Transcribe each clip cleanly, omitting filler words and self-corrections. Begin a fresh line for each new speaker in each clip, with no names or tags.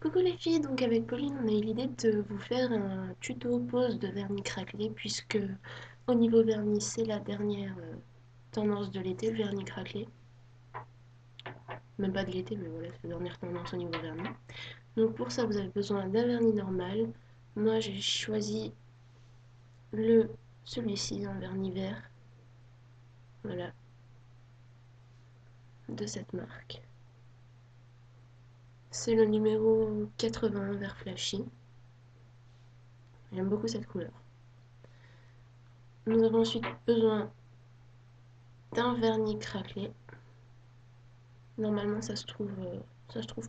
Coucou les filles, donc avec Pauline on a eu l'idée de vous faire un tuto pose de vernis craquelé puisque au niveau vernis c'est la dernière tendance de l'été, le vernis craquelé. Même pas de l'été mais voilà c'est la dernière tendance au niveau vernis. Donc pour ça vous avez besoin d'un vernis normal. Moi j'ai choisi celui-ci, un vernis vert, voilà, de cette marque. C'est le numéro 81 vert flashy. J'aime beaucoup cette couleur. Nous avons ensuite besoin d'un vernis craquelé. Normalement, ça se trouve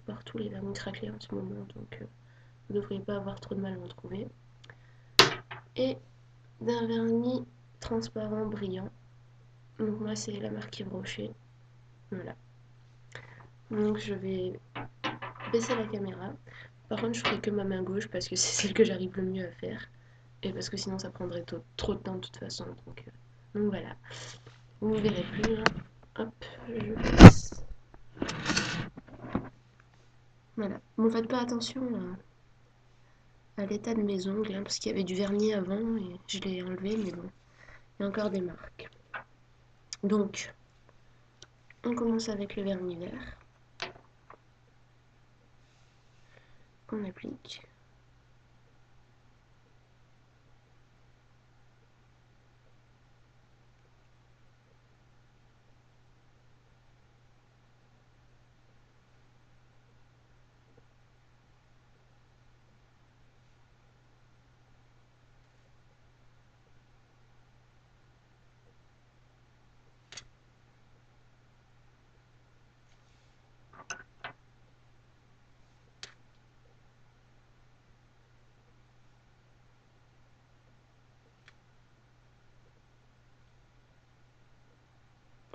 partout les vernis craquelés en ce moment, donc vous ne devriez pas avoir trop de mal à en trouver. Et d'un vernis transparent brillant. Donc moi, c'est la marque Yves Rocher. Voilà. Donc je vais baisser la caméra. Par contre, je ferai que ma main gauche parce que c'est celle que j'arrive le mieux à faire. Et parce que sinon, ça prendrait trop de temps de toute façon. Donc voilà. Vous ne me verrez plus. Hein. Hop, je passe. Voilà. Bon, faites pas attention à l'état de mes ongles, hein, parce qu'il y avait du vernis avant et je l'ai enlevé, mais bon, il y a encore des marques. Donc, on commence avec le vernis vert qu'on applique.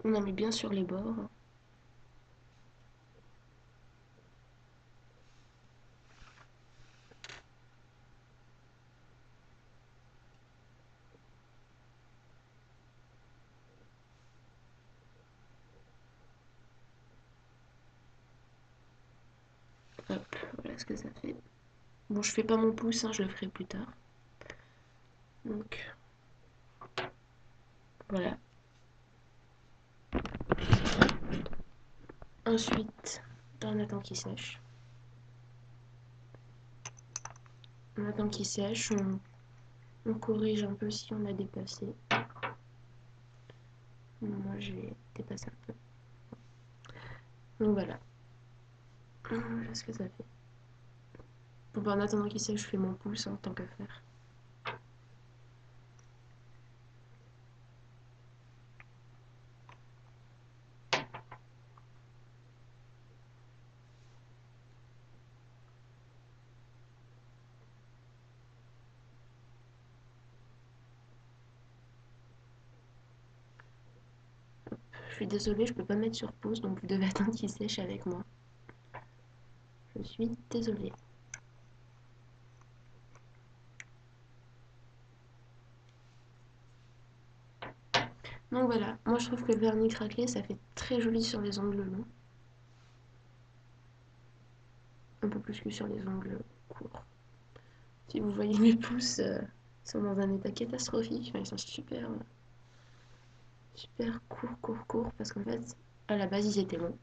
On en met bien sur les bords. Hop, voilà ce que ça fait. Bon, je fais pas mon pouce, hein, je le ferai plus tard. Donc, voilà. Ensuite, on attend qu'il sèche. On attend qu'il sèche, on corrige un peu si on a dépassé. Moi, j'ai dépassé un peu. Donc voilà. Voilà ce que ça fait. Bon, bah, en attendant qu'il sèche, je fais mon pouce, hein, tant qu'à faire. Je suis désolée, je peux pas mettre sur pause, donc vous devez attendre qu'il sèche avec moi. Je suis désolée. Donc voilà, moi je trouve que le vernis craquelé, ça fait très joli sur les ongles longs. Un peu plus que sur les ongles courts. Si vous voyez mes pouces, ils sont dans un état catastrophique. Enfin, ils sont super courts, parce qu'en fait, à la base, ils étaient longs.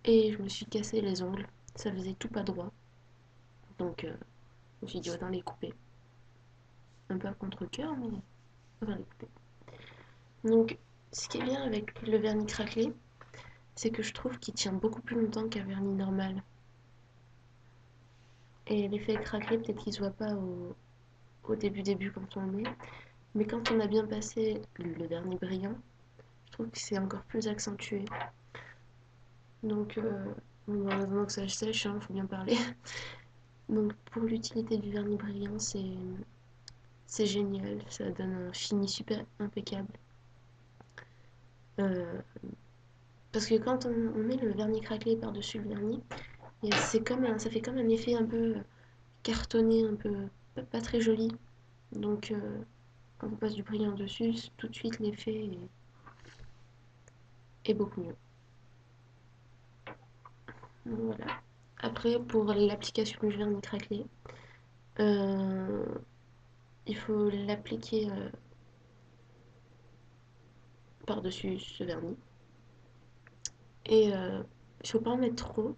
Et je me suis cassé les ongles. Ça faisait tout pas droit. Donc, je me suis dit, autant les couper. Un peu à contre-cœur, mais autant les couper. Donc, ce qui est bien avec le vernis craquelé, c'est que je trouve qu'il tient beaucoup plus longtemps qu'un vernis normal. Et l'effet craquelé, peut-être qu'il se voit pas au début quand on le met. Mais quand on a bien passé le vernis brillant, je trouve que c'est encore plus accentué. Donc, bon, en attendant que ça sèche, hein, faut bien parler. Donc, pour l'utilité du vernis brillant, c'est génial. Ça donne un fini super impeccable. Euh, parce que quand on met le vernis craquelé par-dessus le vernis, ça fait comme un effet un peu cartonné, un peu pas très joli. Donc, quand on passe du brillant dessus, tout de suite l'effet est beaucoup mieux. Donc, voilà. Après, pour l'application du vernis craquelé, euh, il faut l'appliquer par-dessus ce vernis. Et il faut pas en mettre trop,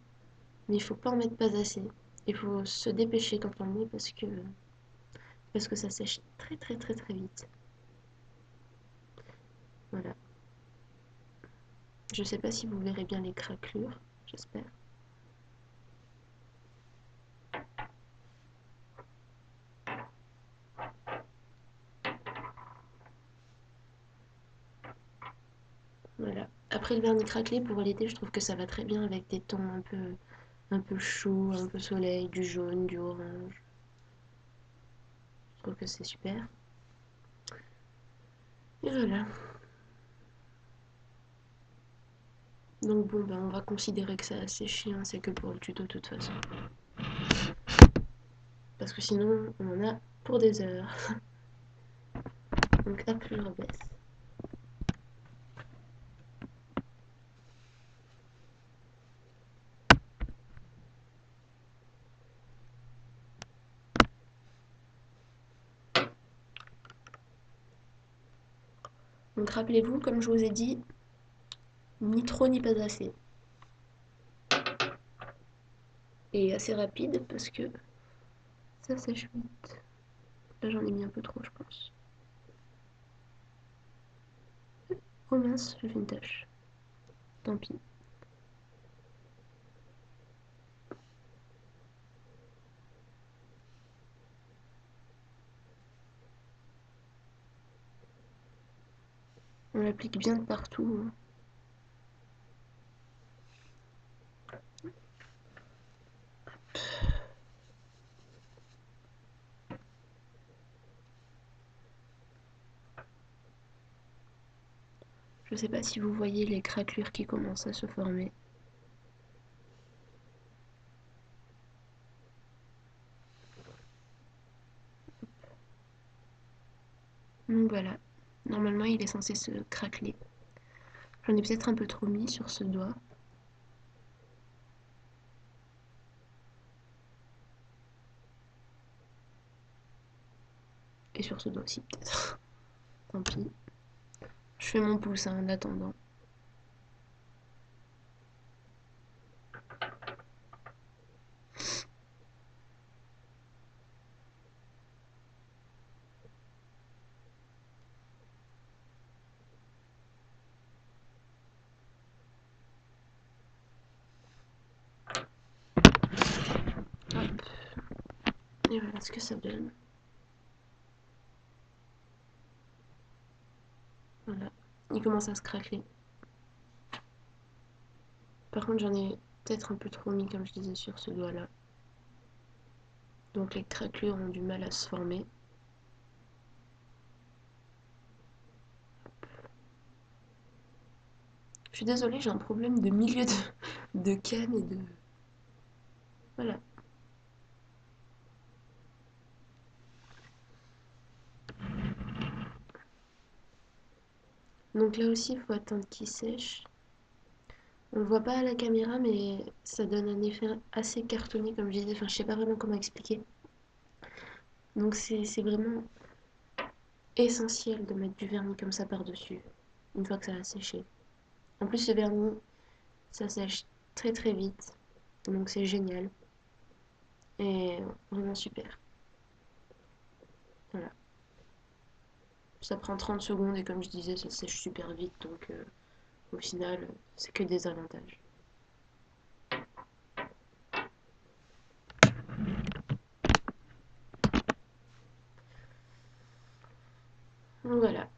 mais il faut pas en mettre pas assez. Il faut se dépêcher quand on le met parce que ça sèche très très très très vite. Voilà. Je sais pas si vous verrez bien les craquelures, j'espère. Voilà. Après le vernis craquelé pour l'été, je trouve que ça va très bien avec des tons un peu chauds, un peu soleil, du jaune, du orange. Je trouve que c'est super. Et voilà. Donc bon, ben, on va considérer que ça a séché, hein, c'est que pour le tuto de toute façon. Parce que sinon, on en a pour des heures. Donc hop, je rebaisse. Donc rappelez-vous, comme je vous ai dit, ni trop ni pas assez. Et assez rapide parce que ça sèche vite. Là j'en ai mis un peu trop je pense. Oh mince, j'ai fait une tache. Tant pis. On l'applique bien de partout, hein. Je sais pas si vous voyez les craquelures qui commencent à se former. Donc voilà. Normalement il est censé se craqueler. J'en ai peut-être un peu trop mis sur ce doigt. Et sur ce doigt aussi peut-être. Tant pis. Je fais mon pouce hein, en attendant. Hop. Et voilà ce que ça donne. Voilà. Il commence à se craquer. Par contre, j'en ai peut-être un peu trop mis, comme je disais, sur ce doigt-là. Donc les craquelures ont du mal à se former. Je suis désolée, j'ai un problème de milieu de canne et de... Voilà. Donc là aussi, il faut attendre qu'il sèche. On le voit pas à la caméra, mais ça donne un effet assez cartonné, comme je disais. Enfin, je sais pas vraiment comment expliquer. Donc c'est vraiment essentiel de mettre du vernis comme ça par-dessus, une fois que ça a séché. En plus, ce vernis, ça sèche très très vite. Donc c'est génial. Et vraiment super. Voilà. Ça prend 30 secondes et comme je disais, ça sèche super vite. Donc au final, c'est que des avantages. Donc voilà.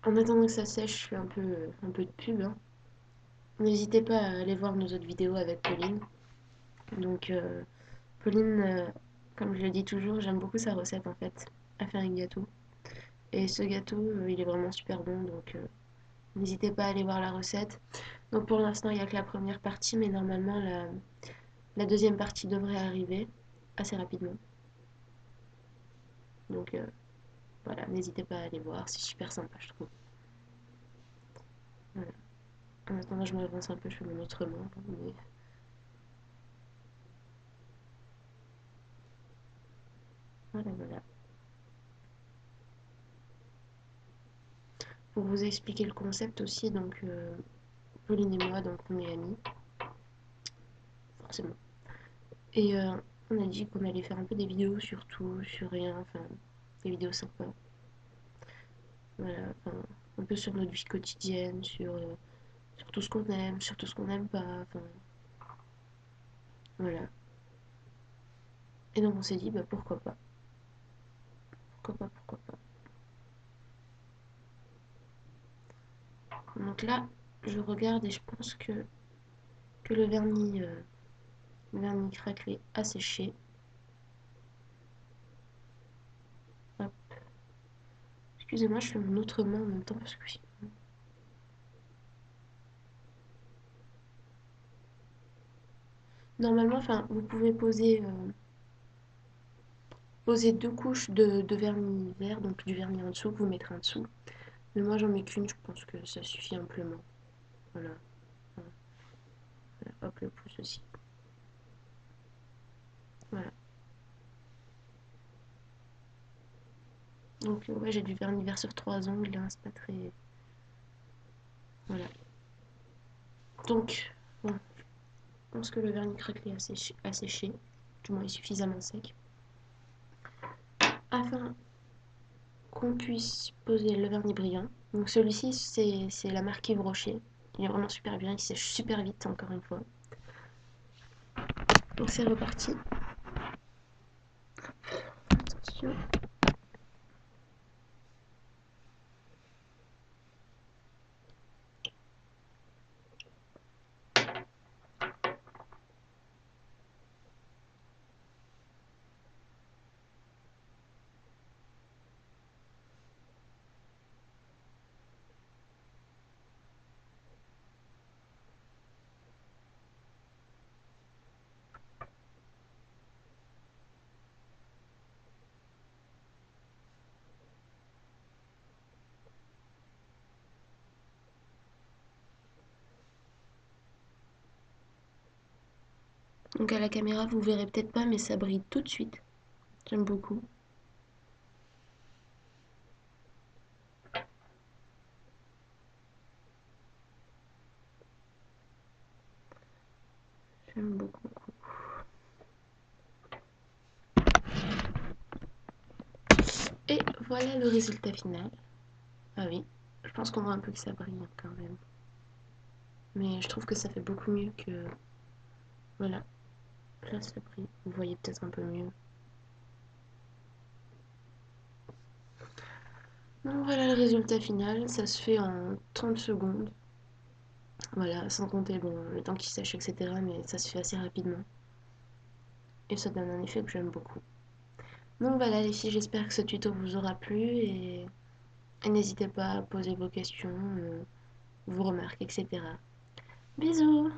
En attendant que ça sèche, je fais un peu de pub, hein. N'hésitez pas à aller voir nos autres vidéos avec Pauline. Donc Pauline, comme je le dis toujours, j'aime beaucoup sa recette en fait, à faire un gâteau. Et ce gâteau, il est vraiment super bon, donc n'hésitez pas à aller voir la recette. Donc pour l'instant, il n'y a que la première partie, mais normalement la deuxième partie devrait arriver assez rapidement. Donc voilà, n'hésitez pas à aller voir, c'est super sympa je trouve. Voilà. En attendant, je me avance un peu, je fais mon autre main, mais Voilà, voilà. Pour vous expliquer le concept aussi, donc Pauline et moi, donc on est amis, forcément. Et on a dit qu'on allait faire un peu des vidéos sur tout, sur rien, enfin, des vidéos sympas. Voilà, enfin, un peu sur notre vie quotidienne, sur tout ce qu'on aime, sur tout ce qu'on n'aime pas, enfin, voilà. Et donc on s'est dit, bah pourquoi pas, pourquoi pas, pourquoi pas. Donc là, je regarde et je pense que le vernis craquelé a séché. Hop. Excusez-moi, je fais mon autre main en même temps parce que normalement, enfin, vous pouvez poser deux couches de vernis vert, donc du vernis en dessous, que vous mettrez en dessous. Mais moi, j'en mets qu'une, je pense que ça suffit amplement. Voilà. Voilà. Hop, le pouce aussi. Voilà. Donc, ouais, j'ai du vernis vert sur trois ongles, hein, c'est pas très. Voilà. Donc, bon, je pense que le vernis craquelé a séché. Du moins, est suffisamment sec. Afin qu'on puisse poser le vernis brillant. Donc, celui-ci, c'est la marque Yves Rocher. Il est vraiment super bien, il sèche super vite, encore une fois. Donc, c'est reparti. Attention. Donc, à la caméra, vous verrez peut-être pas, mais ça brille tout de suite. J'aime beaucoup. J'aime beaucoup. Et voilà le résultat final. Ah oui, je pense qu'on voit un peu que ça brille hein, quand même. Mais je trouve que ça fait beaucoup mieux que... Voilà, là ça brille. Vous voyez peut-être un peu mieux. Donc voilà le résultat final. Ça se fait en 30 secondes. Voilà, sans compter bon, le temps qui sèche, etc. Mais ça se fait assez rapidement. Et ça donne un effet que j'aime beaucoup. Donc voilà les filles, j'espère que ce tuto vous aura plu. Et n'hésitez pas à poser vos questions, vos remarques, etc. Bisous!